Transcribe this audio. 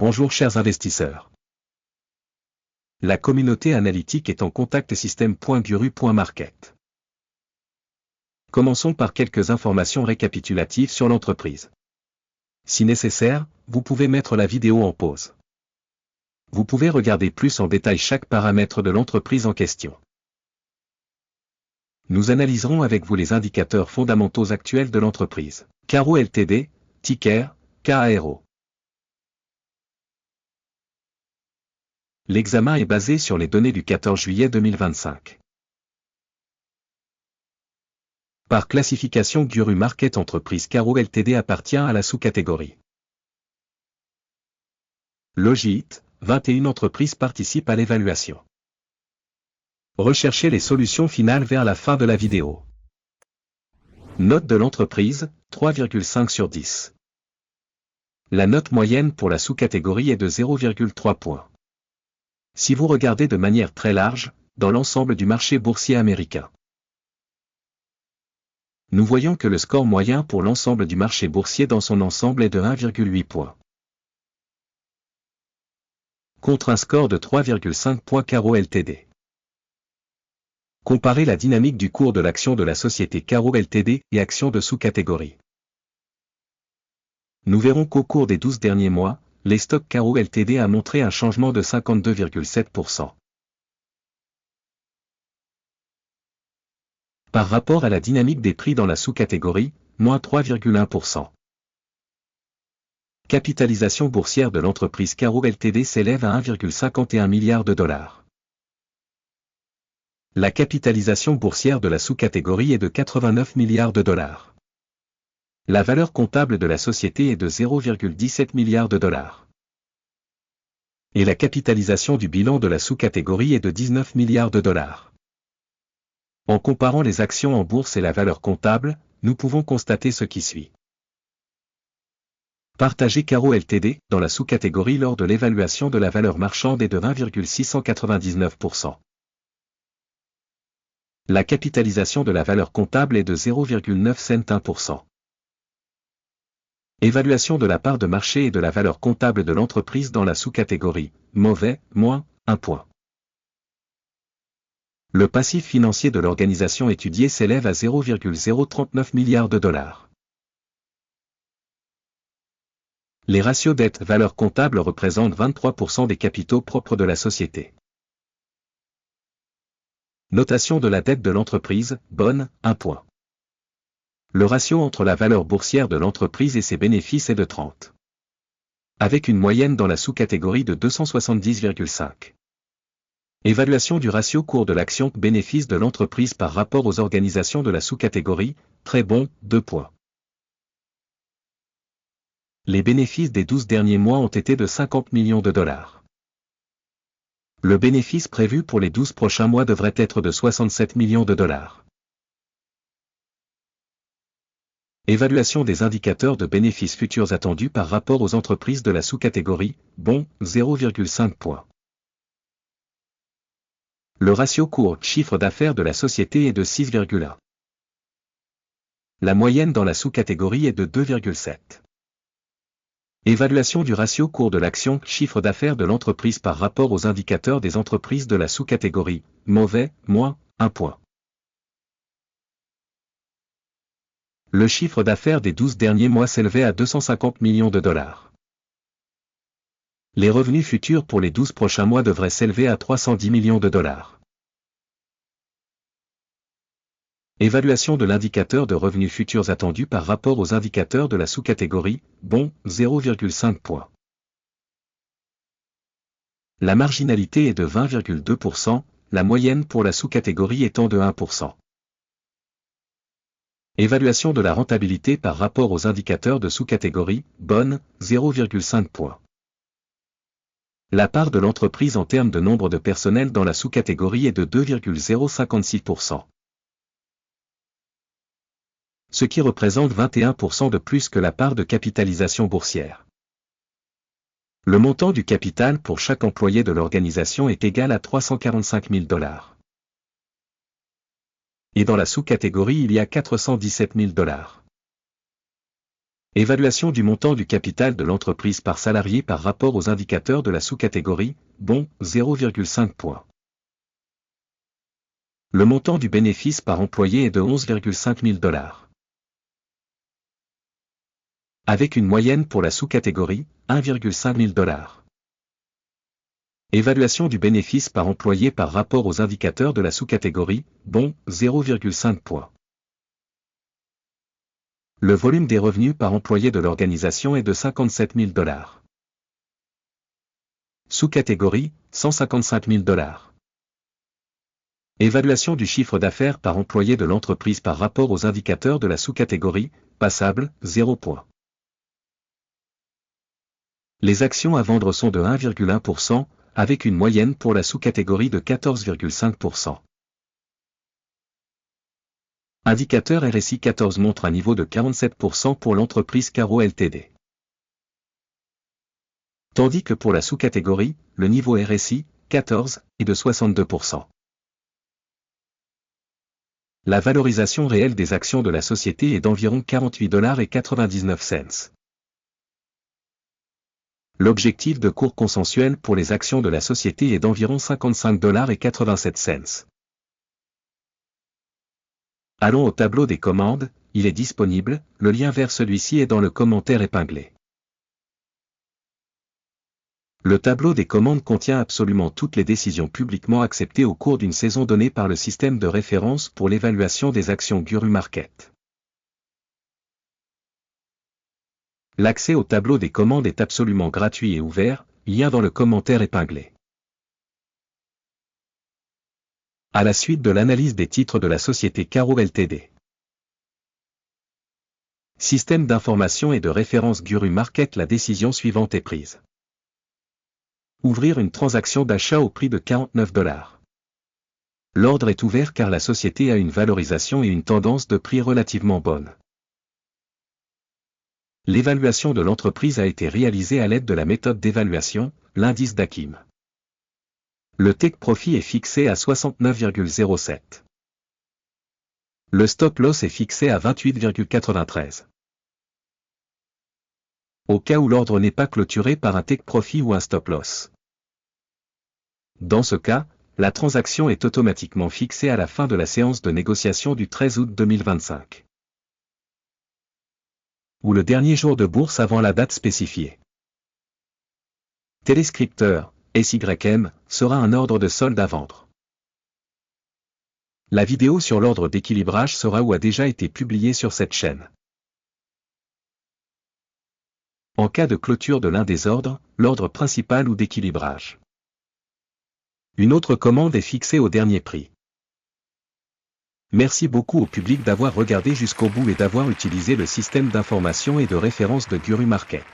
Bonjour chers investisseurs. La communauté analytique est en contact système.guru.market. Commençons par quelques informations récapitulatives sur l'entreprise. Si nécessaire, vous pouvez mettre la vidéo en pause. Vous pouvez regarder plus en détail chaque paramètre de l'entreprise en question. Nous analyserons avec vous les indicateurs fondamentaux actuels de l'entreprise. Caro Ltd, ticker, CARO. L'examen est basé sur les données du 14 juillet 2025. Par classification Guru Market Entreprise Caro Ltd appartient à la sous-catégorie Logit, 21 entreprises participent à l'évaluation. Recherchez les solutions finales vers la fin de la vidéo. Note de l'entreprise, 3,5 sur 10. La note moyenne pour la sous-catégorie est de 0,3 points. Si vous regardez de manière très large, dans l'ensemble du marché boursier américain, nous voyons que le score moyen pour l'ensemble du marché boursier dans son ensemble est de 1,8 points. Contre un score de 3,5 points Caro Ltd. Comparez la dynamique du cours de l'action de la société Caro Ltd et actions de sous-catégorie. Nous verrons qu'au cours des 12 derniers mois, les stocks Caro Ltd a montré un changement de 52,7%. Par rapport à la dynamique des prix dans la sous-catégorie, moins 3,1%. Capitalisation boursière de l'entreprise Caro Ltd s'élève à 1,51 milliard de dollars. La capitalisation boursière de la sous-catégorie est de 89 milliards de dollars. La valeur comptable de la société est de 0,17 milliard de dollars. Et la capitalisation du bilan de la sous-catégorie est de 19 milliards de dollars. En comparant les actions en bourse et la valeur comptable, nous pouvons constater ce qui suit. Partagé Caro Ltd dans la sous-catégorie lors de l'évaluation de la valeur marchande est de 1,699%. La capitalisation de la valeur comptable est de 0,971%. Évaluation de la part de marché et de la valeur comptable de l'entreprise dans la sous-catégorie, mauvais, moins, 1 point. Le passif financier de l'organisation étudiée s'élève à 0,039 milliards de dollars. Les ratios dette-valeur comptable représentent 23% des capitaux propres de la société. Notation de la dette de l'entreprise, bonne, 1 point. Le ratio entre la valeur boursière de l'entreprise et ses bénéfices est de 30. Avec une moyenne dans la sous-catégorie de 270,5. Évaluation du ratio cours de l'action bénéfice de l'entreprise par rapport aux organisations de la sous-catégorie, très bon, 2 points. Les bénéfices des 12 derniers mois ont été de 50 millions de dollars. Le bénéfice prévu pour les 12 prochains mois devrait être de 67 millions de dollars. Évaluation des indicateurs de bénéfices futurs attendus par rapport aux entreprises de la sous-catégorie, bon, 0,5 points. Le ratio cours-chiffre d'affaires de la société est de 6,1. La moyenne dans la sous-catégorie est de 2,7. Évaluation du ratio cours de l'action chiffre d'affaires de l'entreprise par rapport aux indicateurs des entreprises de la sous-catégorie, mauvais, moins, 1 point. Le chiffre d'affaires des 12 derniers mois s'élevait à 250 millions de dollars. Les revenus futurs pour les 12 prochains mois devraient s'élever à 310 millions de dollars. Évaluation de l'indicateur de revenus futurs attendus par rapport aux indicateurs de la sous-catégorie, bon, 0,5 points. La marginalité est de 20,2%, la moyenne pour la sous-catégorie étant de 1%. Évaluation de la rentabilité par rapport aux indicateurs de sous-catégorie, bonne, 0,5 points. La part de l'entreprise en termes de nombre de personnel dans la sous-catégorie est de 2,056%. Ce qui représente 21% de plus que la part de capitalisation boursière. Le montant du capital pour chaque employé de l'organisation est égal à 345 000 dollars. Et dans la sous-catégorie il y a 417 000 dollars. Évaluation du montant du capital de l'entreprise par salarié par rapport aux indicateurs de la sous-catégorie, bon, 0,5 points. Le montant du bénéfice par employé est de 11,5 000 $. Avec une moyenne pour la sous-catégorie, 1,5 000 $. Évaluation du bénéfice par employé par rapport aux indicateurs de la sous-catégorie, bon, 0,5 points. Le volume des revenus par employé de l'organisation est de 57 000 $. Sous-catégorie, 155 000 $. Évaluation du chiffre d'affaires par employé de l'entreprise par rapport aux indicateurs de la sous-catégorie, passable, 0 points. Les actions à vendre sont de 1,1%, avec une moyenne pour la sous-catégorie de 14,5%. Indicateur RSI 14 montre un niveau de 47% pour l'entreprise Caro Ltd. Tandis que pour la sous-catégorie, le niveau RSI, 14, est de 62%. La valorisation réelle des actions de la société est d'environ 48,99 $. L'objectif de cours consensuel pour les actions de la société est d'environ 55,87 $. Allons au tableau des commandes, il est disponible, le lien vers celui-ci est dans le commentaire épinglé. Le tableau des commandes contient absolument toutes les décisions publiquement acceptées au cours d'une saison donnée par le système de référence pour l'évaluation des actions Guru Market. L'accès au tableau des commandes est absolument gratuit et ouvert, lien dans le commentaire épinglé. À la suite de l'analyse des titres de la société Caro Ltd. Système d'information et de référence Guru Market. La décision suivante est prise. Ouvrir une transaction d'achat au prix de 49 $. L'ordre est ouvert car la société a une valorisation et une tendance de prix relativement bonne. L'évaluation de l'entreprise a été réalisée à l'aide de la méthode d'évaluation, l'indice d'Akim. Le take profit est fixé à 69,07. Le stop loss est fixé à 28,93. Au cas où l'ordre n'est pas clôturé par un take profit ou un stop loss. Dans ce cas, la transaction est automatiquement fixée à la fin de la séance de négociation du 13 août 2025. Ou le dernier jour de bourse avant la date spécifiée. Téléscripteur, SYM, sera un ordre de solde à vendre. La vidéo sur l'ordre d'équilibrage sera ou a déjà été publiée sur cette chaîne. En cas de clôture de l'un des ordres, l'ordre principal ou d'équilibrage. Une autre commande est fixée au dernier prix. Merci beaucoup au public d'avoir regardé jusqu'au bout et d'avoir utilisé le système d'information et de référence de Guru Market.